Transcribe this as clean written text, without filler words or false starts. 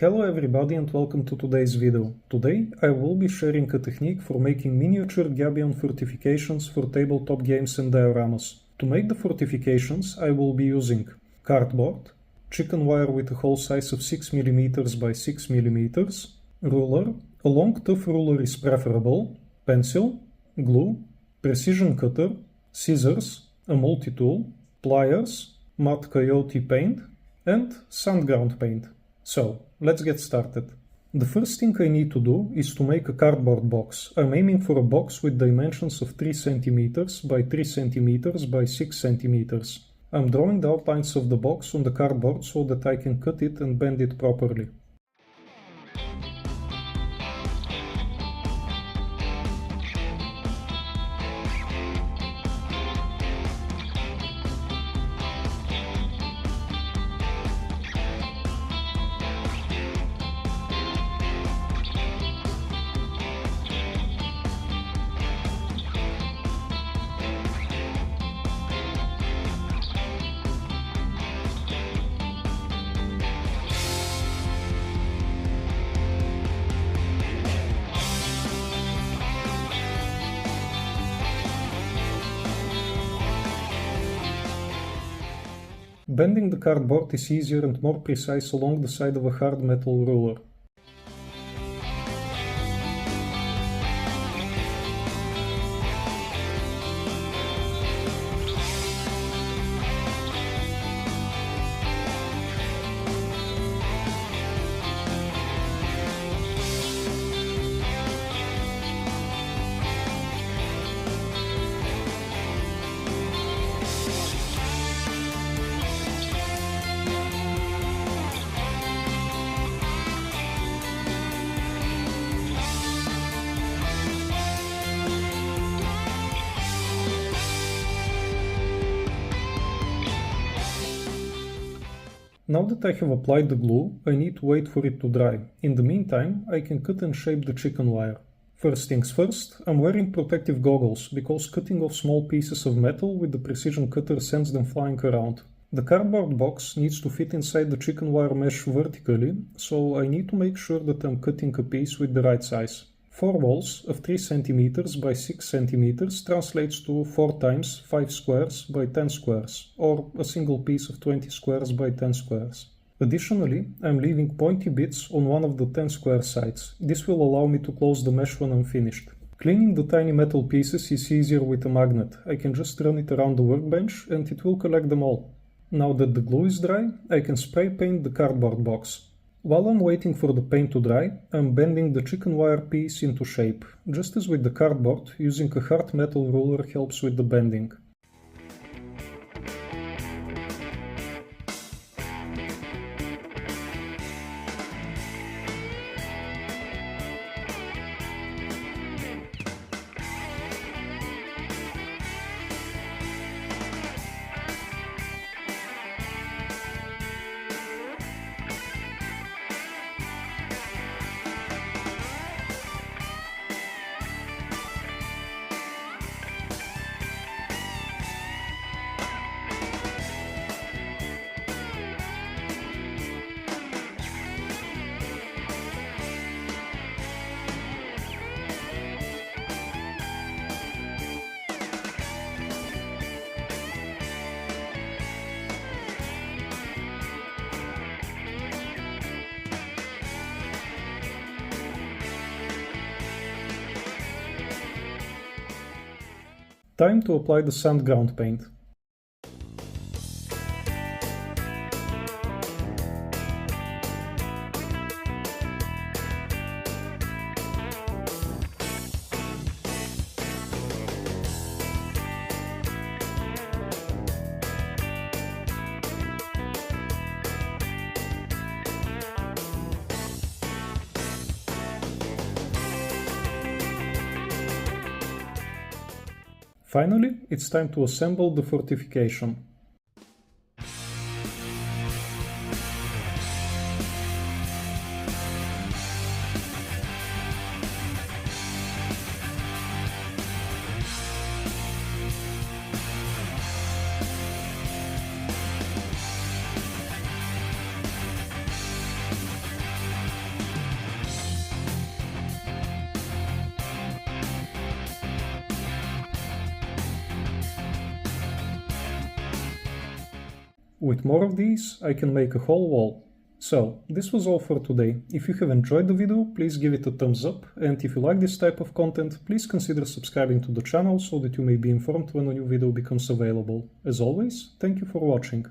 Hello everybody and welcome to today's video. Today I will be sharing a technique for making miniature gabion fortifications for tabletop games and dioramas. To make the fortifications I will be using cardboard, chicken wire with a hole size of 6mm by 6mm, ruler, a long tough ruler is preferable, pencil, glue, precision cutter, scissors, a multi-tool, pliers, mud coyote paint, and sand ground paint. So, let's get started. The first thing I need to do is to make a cardboard box. I'm aiming for a box with dimensions of 3 cm by 3 cm by 6 cm. I'm drawing the outlines of the box on the cardboard so that I can cut it and bend it properly. Bending the cardboard is easier and more precise along the side of a hard metal ruler. Now that I have applied the glue, I need to wait for it to dry. In the meantime, I can cut and shape the chicken wire. First things first, I'm wearing protective goggles, because cutting off small pieces of metal with the precision cutter sends them flying around. The cardboard box needs to fit inside the chicken wire mesh vertically, so I need to make sure that I'm cutting a piece with the right size. 4 walls of 3 cm by 6 cm translates to 4 times 5 squares by 10 squares, or a single piece of 20 squares by 10 squares. Additionally, I'm leaving pointy bits on one of the 10 square sides. This will allow me to close the mesh when I'm finished. Cleaning the tiny metal pieces is easier with a magnet. I can just run it around the workbench and it will collect them all. Now that the glue is dry, I can spray paint the cardboard box. While I'm waiting for the paint to dry, I'm bending the chicken wire piece into shape. Just as with the cardboard, using a hard metal ruler helps with the bending. Time to apply the sand ground paint. Finally, it's time to assemble the fortification. With more of these, I can make a whole wall. So, this was all for today. If you have enjoyed the video, please give it a thumbs up, and if you like this type of content, please consider subscribing to the channel so that you may be informed when a new video becomes available. As always, thank you for watching.